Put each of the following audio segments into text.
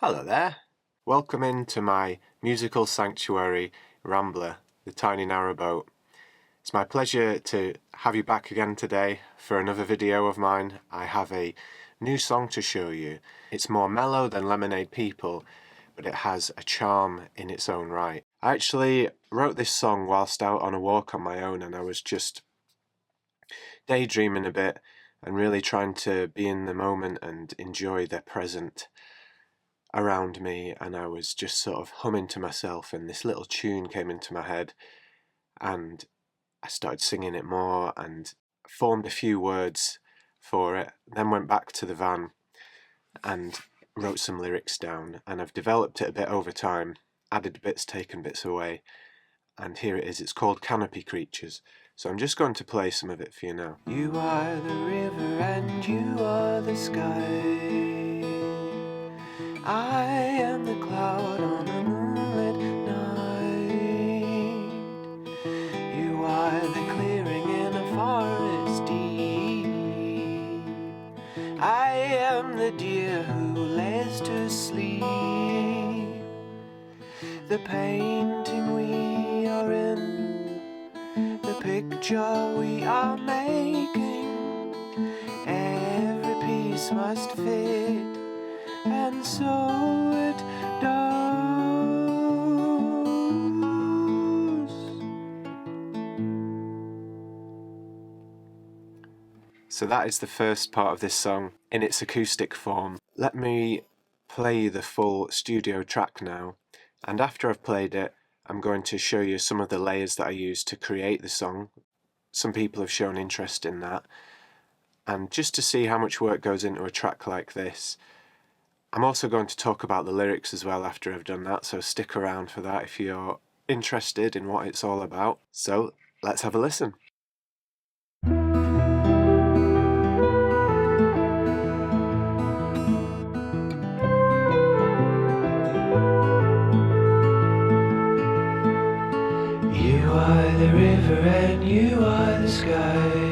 Hello there. Welcome into my musical sanctuary Rambler, the tiny narrowboat. It's my pleasure to have you back again today for another video of mine. I have a new song to show you. It's more mellow than Lemonade People, but it has a charm in its own right. I actually wrote this song whilst out on a walk on my own, and I was just daydreaming a bit and really trying to be in the moment and enjoy the present around me, and I was just sort of humming to myself, and this little tune came into my head and I started singing it more and formed a few words for it, then went back to the van and wrote some lyrics down, and I've developed it a bit over time, added bits, taken bits away, and here it is. It's called Canopy Creatures. So I'm just going to play some of it for you now. You are the river and you are the sky. I am the cloud on a moonlit night. You are the clearing in a forest deep. I am the deer who lays to sleep. The painting we are in, the picture we are making, every piece must fit, and so it does. So that is the first part of this song in its acoustic form. Let me play the full studio track now, and after I've played it, I'm going to show you some of the layers that I used to create the song. Some people have shown interest in that, and just to see how much work goes into a track like this, I'm also going to talk about the lyrics as well after I've done that, so stick around for that if you're interested in what it's all about. So let's have a listen. You are the river and you are the sky.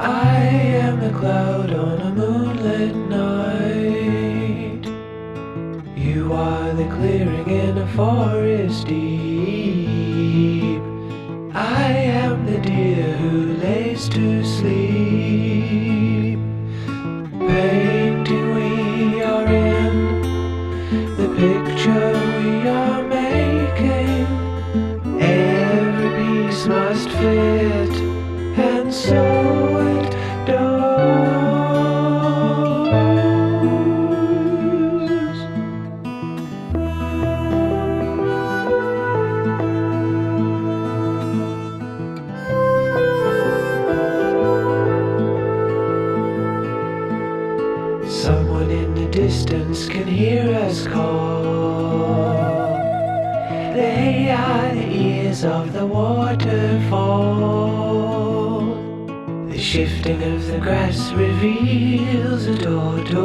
I am the cloud on a moonlit night. You are the clearing in a forest deep. I am the deer who lays to sleep. Painting we are in, the picture we are making, every piece must fit, and so it does. Someone in the distance can hear us call. They are the ears of the waterfall. The shifting of the grass reveals a tortoise.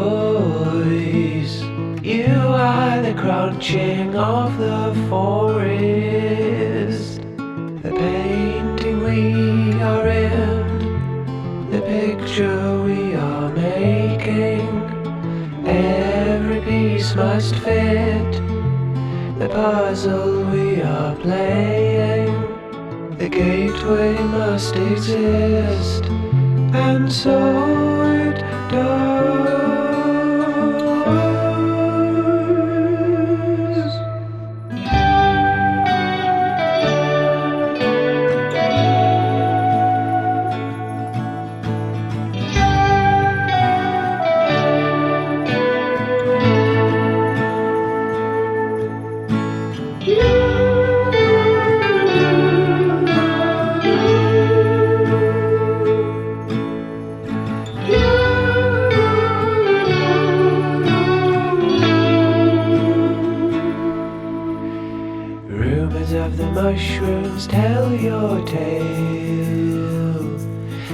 You are the crunching of the forest. The painting we are in, the picture we are making, every piece must fit, the puzzle we are playing, the gateway must exist, and so it does. Rumors of the mushrooms tell your tale.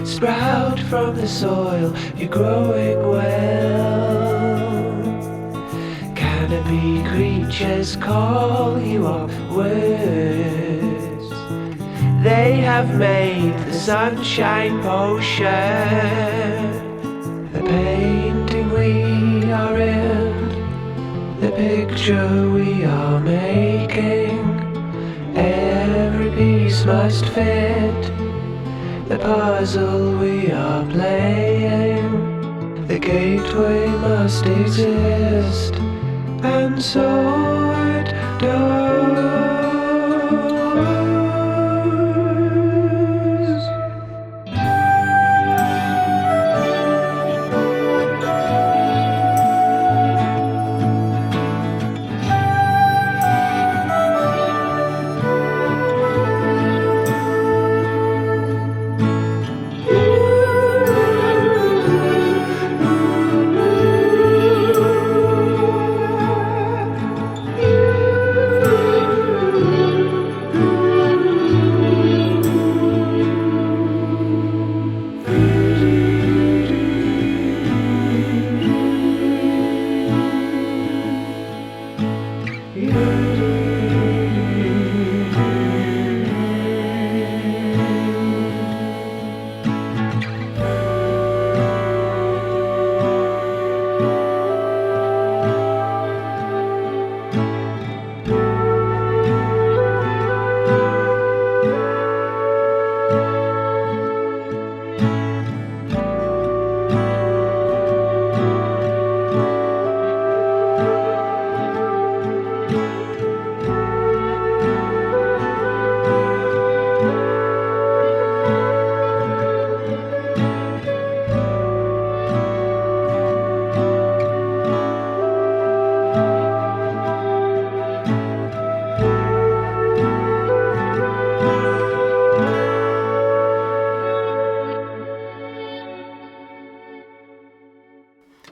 Sprout from the soil, you're growing well. Canopy creatures call you upwards. They have made the sunshine potion. The painting we are in, picture we are making. Every piece must fit the puzzle we are playing. The gateway must exist, and so it does.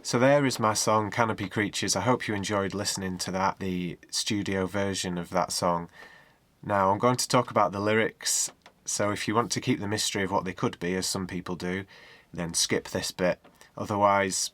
So there is my song, Canopy Creatures. I hope you enjoyed listening to that, the studio version of that song. Now I'm going to talk about the lyrics, so if you want to keep the mystery of what they could be, as some people do, then skip this bit. Otherwise,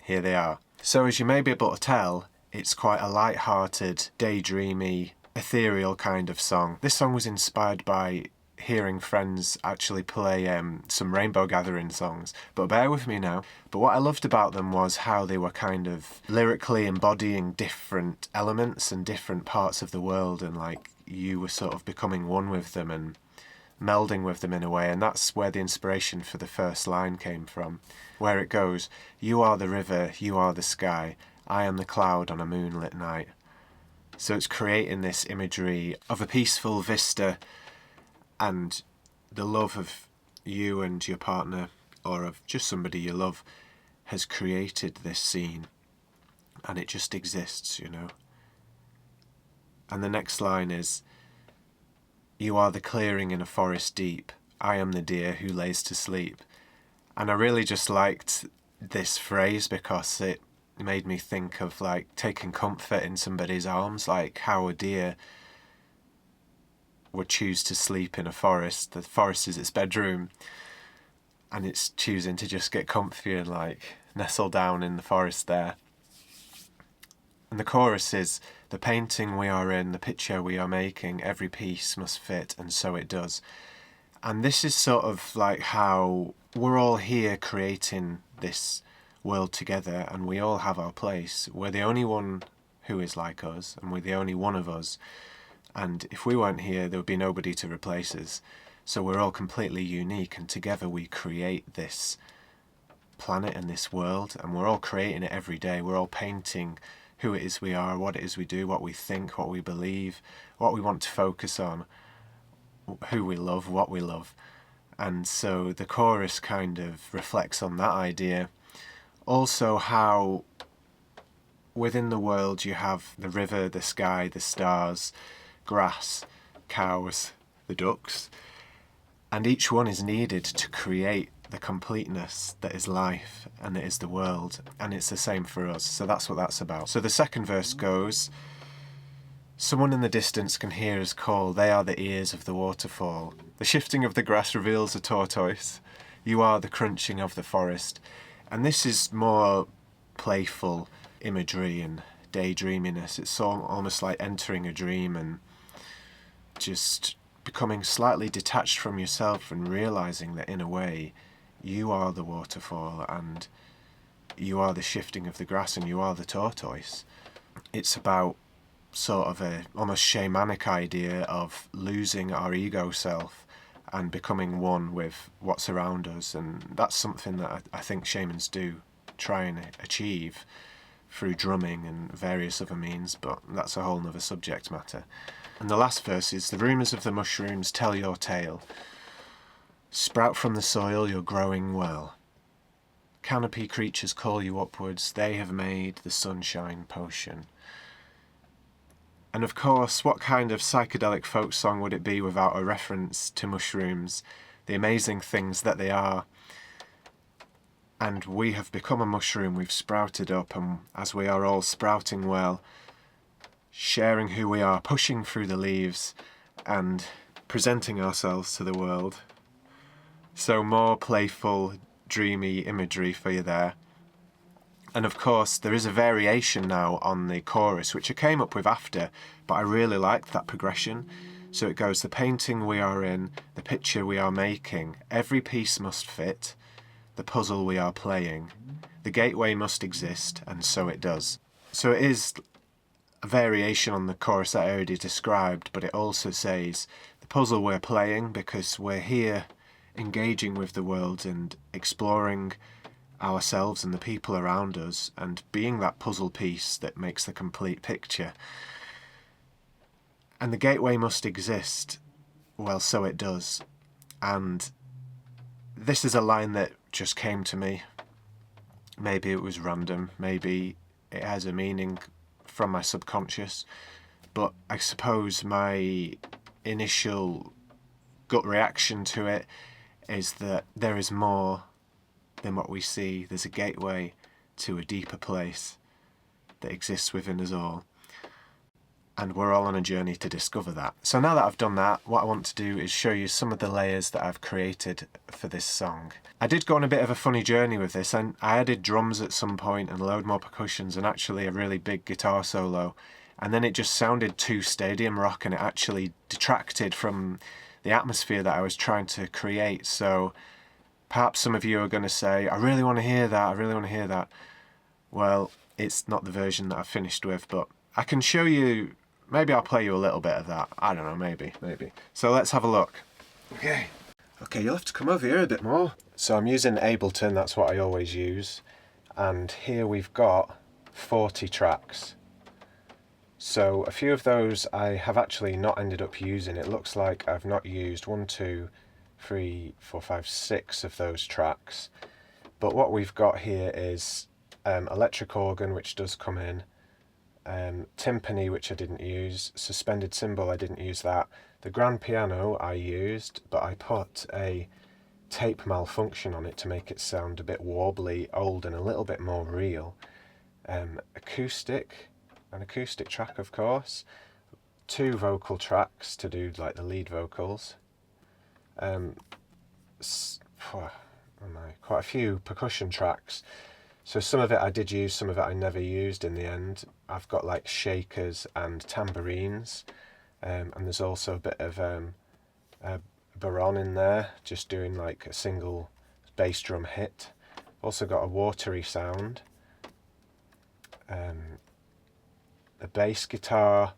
here they are. So as you may be able to tell, it's quite a light-hearted, daydreamy, ethereal kind of song. This song was inspired by hearing friends actually play some Rainbow Gathering songs, but bear with me now. But what I loved about them was how they were kind of lyrically embodying different elements and different parts of the world, and like you were sort of becoming one with them and melding with them in a way. And that's where the inspiration for the first line came from, where it goes, "You are the river, you are the sky, I am the cloud on a moonlit night." So it's creating this imagery of a peaceful vista and the love of you and your partner, or of just somebody you love, has created this scene, and it just exists, you know. And the next line is, "You are the clearing in a forest deep, I am the deer who lays to sleep." And I really just liked this phrase because it made me think of like taking comfort in somebody's arms, like how a deer would choose to sleep in a forest. The forest is its bedroom, and it's choosing to just get comfy and like nestle down in the forest there. And the chorus is, "The painting we are in, the picture we are making, every piece must fit, and so it does." And this is sort of like how we're all here creating this world together, and we all have our place. We're the only one who is like us, and we're the only one of us. And if we weren't here, there would be nobody to replace us. So we're all completely unique, and together we create this planet and this world, and we're all creating it every day. We're all painting who it is we are, what it is we do, what we think, what we believe, what we want to focus on, who we love, what we love. And so the chorus kind of reflects on that idea. Also how within the world you have the river, the sky, the stars, grass, cows, the ducks, and each one is needed to create the completeness that is life and that is the world, and it's the same for us. So that's what that's about. So the second verse goes, "Someone in the distance can hear us call, they are the ears of the waterfall. The shifting of the grass reveals a tortoise, you are the crunching of the forest." And this is more playful imagery and daydreaminess. It's almost like entering a dream and just becoming slightly detached from yourself and realizing that in a way you are the waterfall and you are the shifting of the grass and you are the tortoise. It's about sort of a almost shamanic idea of losing our ego self and becoming one with what's around us, and that's something that I think shamans do try and achieve through drumming and various other means, but that's a whole nother subject matter. And the last verse is, "The rumours of the mushrooms tell your tale. Sprout from the soil, you're growing well. Canopy creatures call you upwards, they have made the sunshine potion." And of course, what kind of psychedelic folk song would it be without a reference to mushrooms, the amazing things that they are? And we have become a mushroom, we've sprouted up, and as we are all sprouting well, sharing who we are, pushing through the leaves, and presenting ourselves to the world. So more playful, dreamy imagery for you there. And of course, there is a variation now on the chorus, which I came up with after, but I really liked that progression. So it goes, "The painting we are in, the picture we are making, every piece must fit, the puzzle we are playing, the gateway must exist, and so it does." So it is a variation on the chorus that I already described, but it also says the puzzle we're playing because we're here engaging with the world and exploring ourselves and the people around us and being that puzzle piece that makes the complete picture. And the gateway must exist. Well, so it does. And this is a line that just came to me. Maybe it was random, maybe it has a meaning from my subconscious, but I suppose my initial gut reaction to it is that there is more than what we see. There's a gateway to a deeper place that exists within us all, and we're all on a journey to discover that. So now that I've done that, what I want to do is show you some of the layers that I've created for this song. I did go on a bit of a funny journey with this, and I added drums at some point and a load more percussions and actually a really big guitar solo, and then it just sounded too stadium rock and it actually detracted from the atmosphere that I was trying to create. So perhaps some of you are going to say, I really want to hear that, I really want to hear that. Well, it's not the version that I've finished with, but I can show you, maybe I'll play you a little bit of that. I don't know, maybe. So let's have a look. Okay, you'll have to come over here a bit more. So I'm using Ableton, that's what I always use. And here we've got 40 tracks. So a few of those I have actually not ended up using. It looks like I've not used 1, 2, 3, 4, 5, 6 of those tracks. But what we've got here is electric organ, which does come in, timpani, which I didn't use, suspended cymbal, I didn't use that. The grand piano I used, but I put a tape malfunction on it to make it sound a bit wobbly, old, and a little bit more real. Acoustic, an acoustic track, of course. 2 vocal tracks to do like the lead vocals. Quite a few percussion tracks. So some of it I did use, some of it I never used in the end. I've got like shakers and tambourines, and there's also a bit of baron in there, just doing like a single bass drum hit. Also got a watery sound, a bass guitar,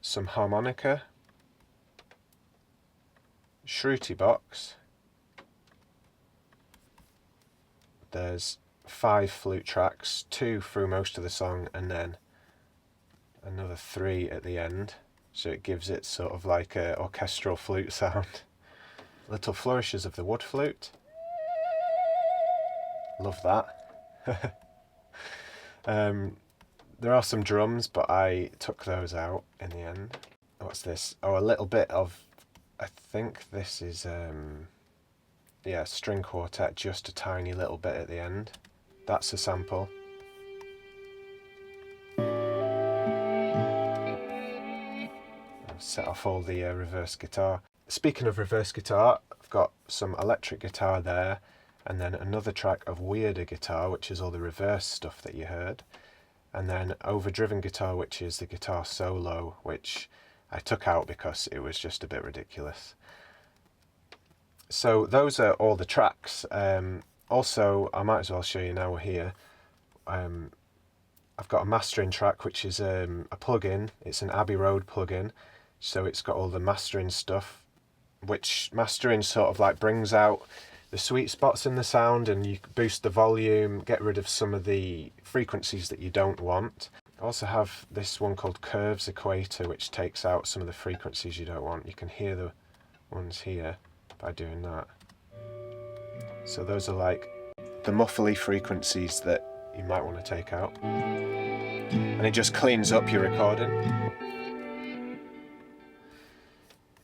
some harmonica, shruti box. There's 5 flute tracks, 2 through most of the song, and then another 3 at the end. So it gives it sort of like a orchestral flute sound. Little flourishes of the wood flute. Love that. There are some drums, but I took those out in the end. What's this? Oh, a little bit of, I think this is string quartet, just a tiny little bit at the end. That's a sample. I'll set off all the reverse guitar. Speaking of reverse guitar, I've got some electric guitar there, and then another track of weirder guitar, which is all the reverse stuff that you heard, and then overdriven guitar, which is the guitar solo, which I took out because it was just a bit ridiculous. So those are all the tracks. Also, I might as well show you now we're here. I've got a mastering track, which is a plugin. It's an Abbey Road plugin, so it's got all the mastering stuff, which mastering sort of like brings out the sweet spots in the sound, and you boost the volume, get rid of some of the frequencies that you don't want. I also have this one called Curves Equator, which takes out some of the frequencies you don't want. You can hear the ones here by doing that. So those are like the muffly frequencies that you might want to take out. And it just cleans up your recording.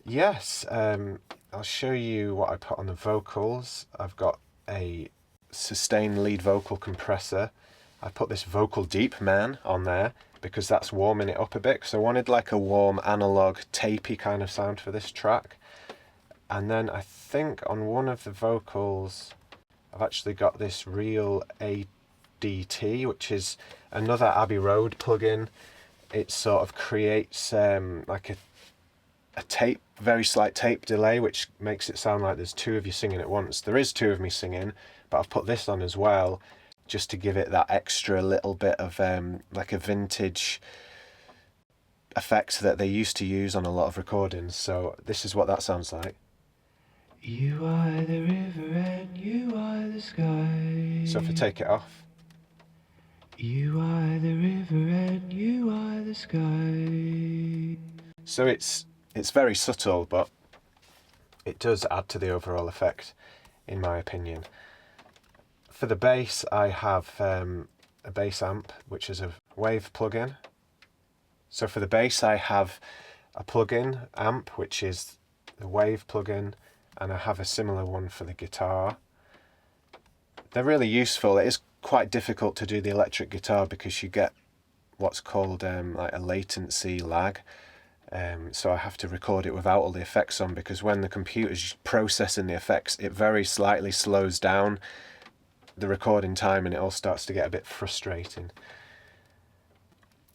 Yes, I'll show you what I put on the vocals. I've got a sustained lead vocal compressor. I put this vocal deep man on there because that's warming it up a bit, because I wanted like a warm analog tapey kind of sound for this track. And then I think on one of the vocals I've actually got this real ADT, which is another Abbey Road plugin. It sort of creates like a tape, very slight tape delay, which makes it sound like there's two of you singing at once. There is two of me singing, but I've put this on as well, just to give it that extra little bit of like a vintage effect that they used to use on a lot of recordings. So this is what that sounds like. You are the river and you are the sky. So if I take it off. You are the river and you are the sky. So it's very subtle, but it does add to the overall effect, in my opinion. For the bass, I have a bass amp, which is a wave plugin. So for the bass, I have a plugin amp, which is the wave plugin, and I have a similar one for the guitar. They're really useful. It is quite difficult to do the electric guitar because you get what's called like a latency lag. So I have to record it without all the effects on, because when the computer's processing the effects, it very slightly slows down the recording time and it all starts to get a bit frustrating.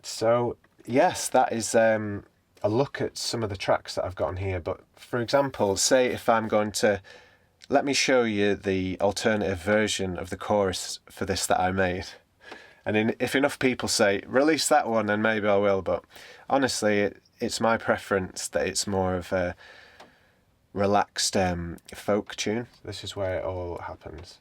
So yes, that is a look at some of the tracks that I've got on here. But for example, say if I'm going to, let me show you the alternative version of the chorus for this that I made. And if enough people say, release that one, then maybe I will. But honestly, it's my preference that it's more of a relaxed folk tune. This is where it all happens.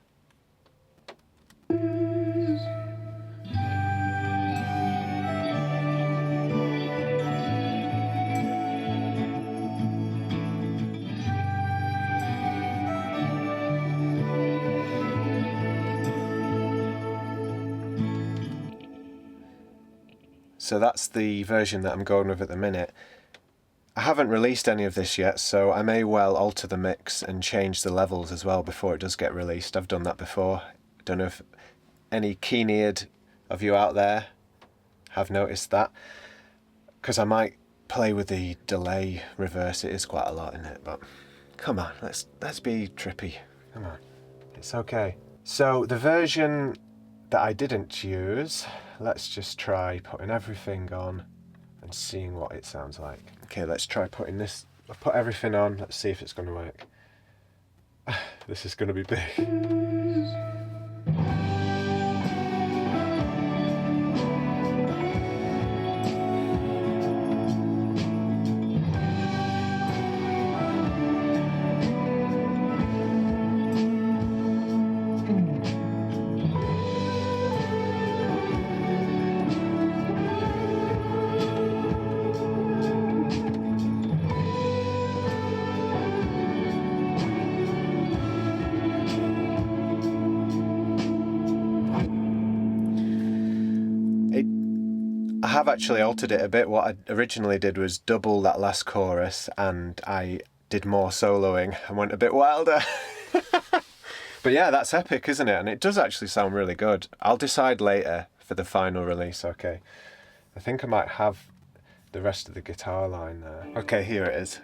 So that's the version that I'm going with at the minute. I haven't released any of this yet, so I may well alter the mix and change the levels as well before it does get released. I've done that before. Don't know if any keen-eared of you out there have noticed that, because I might play with the delay reverse. It is quite a lot in it, but come on, let's be trippy. Come on, it's okay. So the version that I didn't use, let's just try putting everything on and seeing what it sounds like. Okay, let's try putting this. I'll put everything on. Let's see if it's going to work. This is going to be big. I have actually altered it a bit. What I originally did was double that last chorus, and I did more soloing and went a bit wilder. But yeah, that's epic, isn't it? And it does actually sound really good. I'll decide later for the final release, okay? I think I might have the rest of the guitar line there. Okay, here it is.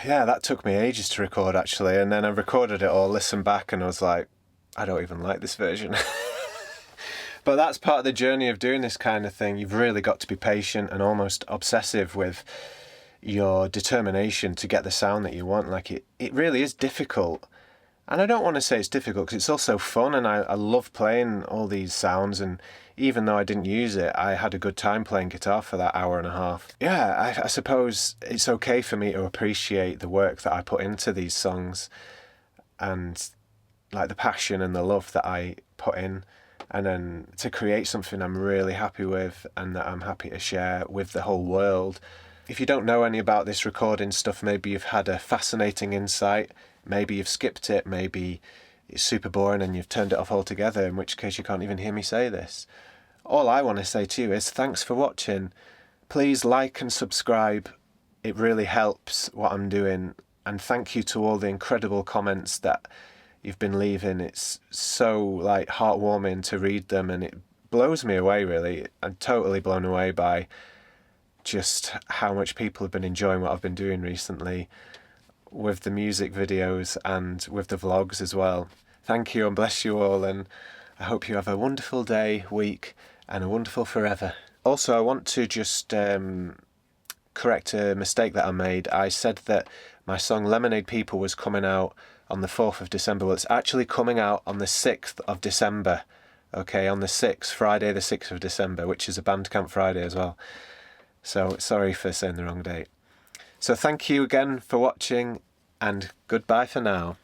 yeah, that took me ages to record actually, and then I recorded it all, listened back, and I was like, I don't even like this version. But that's part of the journey of doing this kind of thing. You've really got to be patient and almost obsessive with your determination to get the sound that you want. Like it really is difficult. And I don't want to say it's difficult because it's also fun, and I love playing all these sounds, and even though I didn't use it, I had a good time playing guitar for that hour and a half. Yeah, I suppose it's okay for me to appreciate the work that I put into these songs and like the passion and the love that I put in, and then to create something I'm really happy with and that I'm happy to share with the whole world. If you don't know any about this recording stuff, maybe you've had a fascinating insight, maybe you've skipped it, maybe it's super boring and you've turned it off altogether, in which case you can't even hear me say this. All I want to say to you is thanks for watching. Please like and subscribe. It really helps what I'm doing. And thank you to all the incredible comments that you've been leaving. It's so like heartwarming to read them, and it blows me away really. I'm totally blown away by just how much people have been enjoying what I've been doing recently with the music videos and with the vlogs as well. Thank you and bless you all, and I hope you have a wonderful day, week, and a wonderful forever. Also, I want to just correct a mistake that I made. I said that my song Lemonade People was coming out on the 4th of December. Well, it's actually coming out on the 6th of December. Okay, on the 6th, Friday the 6th of December, which is a Bandcamp Friday as well. So sorry for saying the wrong date. So thank you again for watching, and goodbye for now.